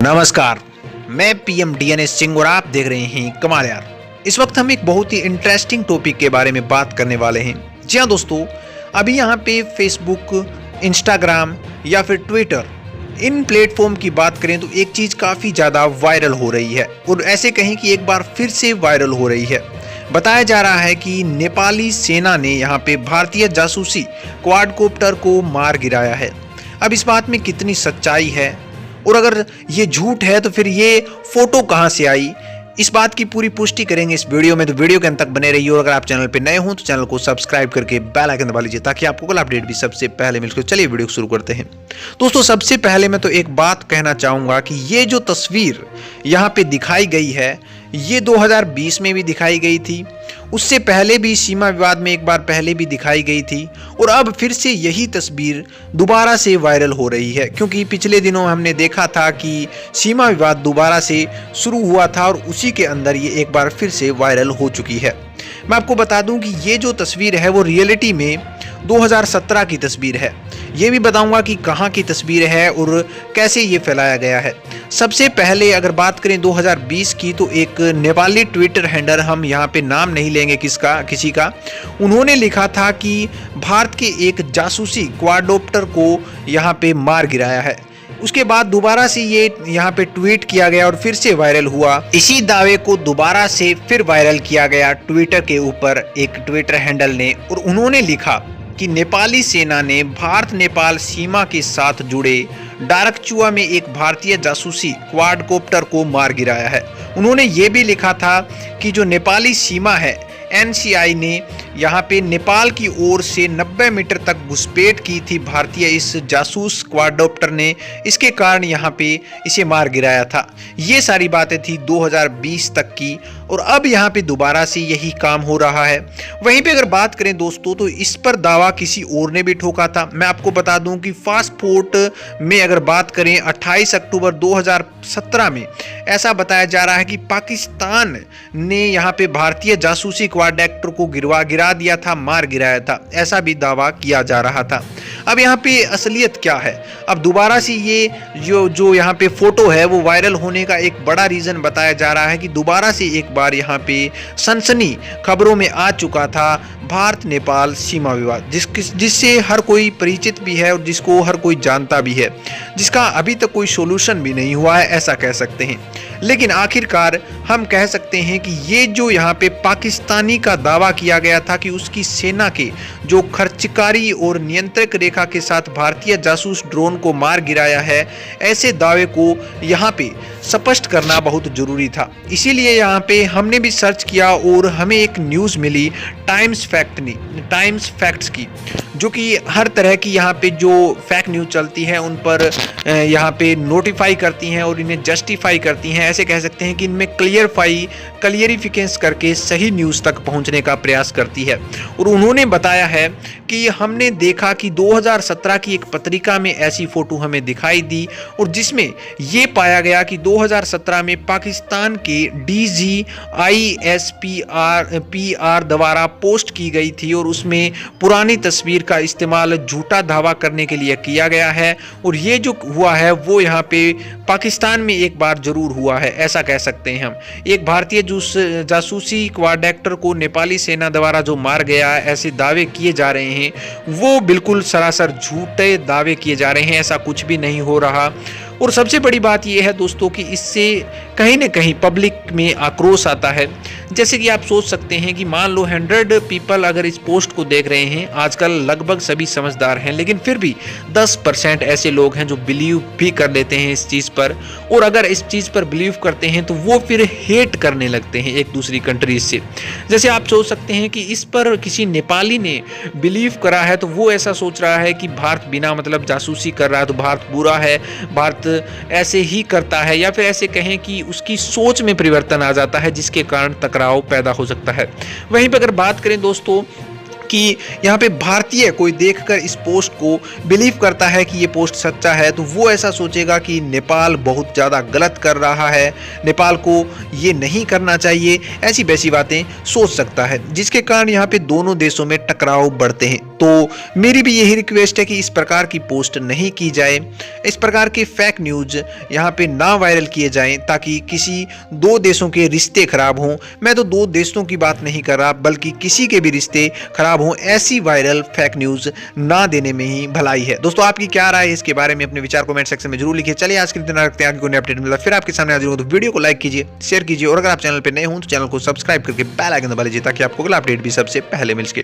नमस्कार, मैं PM DNS Singh और आप देख रहे हैं कमाल यार। इस वक्त हम एक बहुत ही इंटरेस्टिंग टॉपिक के बारे में बात करने वाले हैं। जी हाँ दोस्तों, अभी यहाँ पे फेसबुक, इंस्टाग्राम या फिर ट्विटर, इन प्लेटफॉर्म की बात करें तो एक चीज़ काफ़ी ज़्यादा वायरल हो रही है और ऐसे कहें कि एक बार फिर से वायरल हो रही है। बताया जा रहा है कि नेपाली सेना ने यहाँ पे भारतीय जासूसी क्वाडकॉप्टर को मार गिराया है। अब इस बात में कितनी सच्चाई है और अगर ये झूठ है तो फिर ये फोटो कहाँ से आई, इस बात की पूरी पुष्टि करेंगे इस वीडियो में। तो वीडियो के अंत तक बने रहिए और अगर आप चैनल पे नए हो तो चैनल को सब्सक्राइब करके बेल आइकन दबा लीजिए ताकि आपको कल अपडेट भी सबसे पहले मिल सके। चलिए वीडियो शुरू करते हैं। दोस्तों, सबसे पहले मैं तो एक बात कहना चाहूँगा कि ये जो तस्वीर यहाँ पे दिखाई गई है ये 2020 में भी दिखाई गई थी, उससे पहले भी सीमा विवाद में एक बार पहले भी दिखाई गई थी और अब फिर से यही तस्वीर दोबारा से वायरल हो रही है। क्योंकि पिछले दिनों हमने देखा था कि सीमा विवाद दोबारा से शुरू हुआ था और उसी के अंदर ये एक बार फिर से वायरल हो चुकी है। मैं आपको बता दूं कि ये जो तस्वीर है वो रियलिटी में 2017 की तस्वीर है। ये भी बताऊंगा कि कहाँ की तस्वीर है और कैसे ये फैलाया गया है। सबसे पहले अगर बात करें 2020 की तो एक नेपाली ट्विटर हैंडल, हम यहाँ पे नाम नहीं लेंगे किसी का, उन्होंने लिखा था कि भारत के एक जासूसी क्वाडकॉप्टर को यहाँ पे मार गिराया है। उसके बाद दोबारा से ये यहाँ पे ट्वीट किया गया और फिर से वायरल हुआ। इसी दावे को दोबारा से फिर वायरल किया गया ट्विटर के ऊपर एक ट्विटर हैंडल ने, और उन्होंने लिखा कि नेपाली सेना ने भारत नेपाल सीमा के साथ जुड़े डारकचुआ में एक भारतीय जासूसी क्वाडकॉप्टर को मार गिराया है। उन्होंने ये भी लिखा था कि जो नेपाली सीमा है एनसीआई ने यहाँ पे नेपाल की ओर से 90 मीटर तक घुसपैठ की थी भारतीय इस जासूस क्वाडकॉप्टर ने, इसके कारण यहाँ पे इसे मार गिराया था। ये सारी बातें थी 2020 तक की और अब यहाँ पे दोबारा से यही काम हो रहा है। वहीं पे अगर बात करें दोस्तों तो इस पर दावा किसी और ने भी ठोका था। मैं आपको बता दूं कि पासपोर्ट में अगर बात करें 28 अक्टूबर 2017 में ऐसा बताया जा रहा है कि पाकिस्तान ने यहाँ पे भारतीय जासूसी क्वाडकॉप्टर को गिरा दिया था, मार गिराया था, ऐसा भी दावा किया जा रहा था। अब यहाँ पे असलियत क्या है? अब दोबारा से ये जो यहाँ पे फोटो है वो वायरल होने का एक बड़ा रीजन बताया जा रहा है कि दोबारा से एक बार यहाँ पे सनसनी खबरों में आ चुका था भारत नेपाल सीमा विवाद, जिससे हर कोई परिचित भी है और जिसको हर कोई जानता भी है, जिसका अभी तक कोई सोल्यूशन भी नहीं हुआ है, ऐसा कह सकते हैं। लेकिन आखिरकार हम कह सकते हैं कि ये जो यहाँ पे पाकिस्तानी का दावा किया गया था कि उसकी सेना के जो खर्चकारी और नियंत्रक रेखा के साथ भारतीय जासूस ड्रोन को मार गिराया है, ऐसे दावे को यहाँ पे स्पष्ट करना बहुत जरूरी था। इसीलिए यहाँ पे हमने भी सर्च किया और हमें एक न्यूज़ मिली टाइम्स फैक्ट्स की, जो कि हर तरह की यहाँ पे जो फैक्ट न्यूज़ चलती है उन पर यहाँ पे नोटिफाई करती हैं और इन्हें जस्टिफाई करती हैं। ऐसे कह सकते हैं कि इनमें क्लियरिफिकेशन करके सही न्यूज़ तक पहुँचने का प्रयास करती है। और उन्होंने बताया है कि हमने देखा कि 2017 की एक पत्रिका में ऐसी फोटो हमें दिखाई दी और जिसमें ये पाया गया कि 2017 में पाकिस्तान के DGISPR द्वारा पोस्ट की गई थी और उसमें पुरानी तस्वीर का इस्तेमाल झूठा दावा करने के लिए किया गया है। और ये जो हुआ है वो यहाँ पे पाकिस्तान में एक बार जरूर हुआ है, ऐसा कह सकते हैं हम। एक भारतीय जासूसी क्वाडकॉप्टर को नेपाली सेना द्वारा जो मार गया, ऐसे दावे किए जा रहे हैं, वो बिल्कुल सरासर झूठे दावे किए जा रहे हैं, ऐसा कुछ भी नहीं हो रहा। और सबसे बड़ी बात यह है दोस्तों कि इससे कहीं ना कहीं पब्लिक में आक्रोश आता है। जैसे कि आप सोच सकते हैं कि मान लो 100 पीपल अगर इस पोस्ट को देख रहे हैं, आजकल लगभग सभी समझदार हैं, लेकिन फिर भी 10% ऐसे लोग हैं जो बिलीव भी कर लेते हैं इस चीज़ पर। और अगर इस चीज़ पर बिलीव करते हैं तो वो फिर हेट करने लगते हैं एक दूसरी कंट्रीज से। जैसे आप सोच सकते हैं कि इस पर किसी नेपाली ने बिलीव करा है तो वो ऐसा सोच रहा है कि भारत बिना मतलब जासूसी कर रहा है तो भारत बुरा है, भारत ऐसे ही करता है, या फिर ऐसे कहें कि उसकी सोच में परिवर्तन आ जाता है जिसके कारण टकराव पैदा हो सकता है। वहीं पर अगर बात करें दोस्तों कि यहाँ पे भारतीय कोई देखकर इस पोस्ट को बिलीव करता है कि ये पोस्ट सच्चा है, तो वो ऐसा सोचेगा कि नेपाल बहुत ज़्यादा गलत कर रहा है, नेपाल को ये नहीं करना चाहिए, ऐसी वैसी बातें सोच सकता है, जिसके कारण यहाँ पे दोनों देशों में टकराव बढ़ते हैं। तो मेरी भी यही रिक्वेस्ट है कि इस प्रकार की पोस्ट नहीं की जाए, इस प्रकार के फेक न्यूज़ यहाँ पे ना वायरल किए जाएं, ताकि किसी दो देशों के रिश्ते खराब हों। मैं तो दो देशों की बात नहीं कर रहा, बल्कि किसी के भी रिश्ते खराब हों, ऐसी वायरल फेक न्यूज़ ना देने में ही भलाई है। दोस्तों, आपकी क्या राय है इसके बारे में? अपने विचार कमेंट सेक्शन में जरूर लिखिए। चलिए आज के दिन रखते हैं, आगे कोई अपडेट मिला फिर आपके सामने हाजिर हूं। तो वीडियो को लाइक कीजिए, शेयर कीजिए, और अगर आप चैनल पर नए हों तो चैनल को सब्सक्राइब करके बेल आइकन दबा लीजिए, ताकि आपको अगला अपडेट भी सबसे पहले मिल सके।